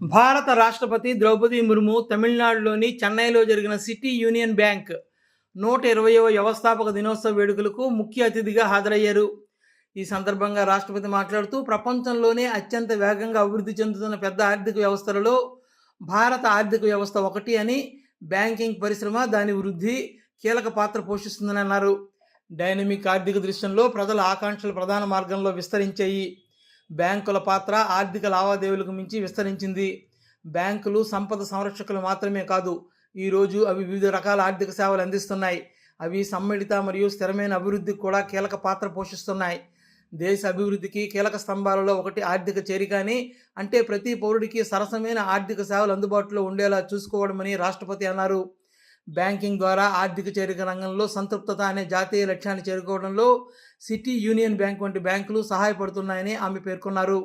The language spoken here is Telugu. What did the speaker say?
భారత రాష్ట్రపతి ద్రౌపది ముర్ము తమిళనాడులోని చెన్నైలో జరిగిన సిటీ యూనియన్ బ్యాంక్ 120వ వ్యవస్థాపక దినోత్సవ వేడుకలకు ముఖ్య అతిథిగా హాజరయ్యారు. ఈ సందర్భంగా రాష్ట్రపతి మాట్లాడుతూ ప్రపంచంలోనే అత్యంత వేగంగా అభివృద్ధి చెందుతున్న పెద్ద ఆర్థిక వ్యవస్థలలో భారత ఆర్థిక వ్యవస్థ ఒకటి అని, బ్యాంకింగ్ పరిశ్రమ దాని వృద్ధి కీలక పాత్ర పోషిస్తుందని అన్నారు. డైనమిక్ ఆర్థిక దృశ్యంలో ప్రజల ఆకాంక్షలు ప్రధాన మార్గంలో విస్తరించాయి. బ్యాంకుల పాత్ర ఆర్థిక లావాదేవీలకు మించి విస్తరించింది. బ్యాంకులు సంపద సంరక్షకులు మాత్రమే కాదు, ఈరోజు అవి వివిధ రకాల ఆర్థిక సేవలు అందిస్తున్నాయి. అవి సమ్మిళిత మరియు స్థిరమైన అభివృద్ధికి కూడా కీలక పాత్ర పోషిస్తున్నాయి. దేశ అభివృద్ధికి కీలక స్తంభాలలో ఒకటి ఆర్థిక చేరికని, అంటే ప్రతి పౌరుడికి సరసమైన ఆర్థిక సేవలు అందుబాటులో ఉండేలా చూసుకోవడమని రాష్ట్రపతి అన్నారు. బ్యాంకింగ్ ద్వారా ఆర్థిక చేరిక రంగంలో సంతృప్తత అనే జాతీయ లక్ష్యాన్ని చేరుకోవడంలో సిటీ యూనియన్ బ్యాంక్ వంటి బ్యాంకులు సహాయపడుతున్నాయని ఆమె పేర్కొన్నారు.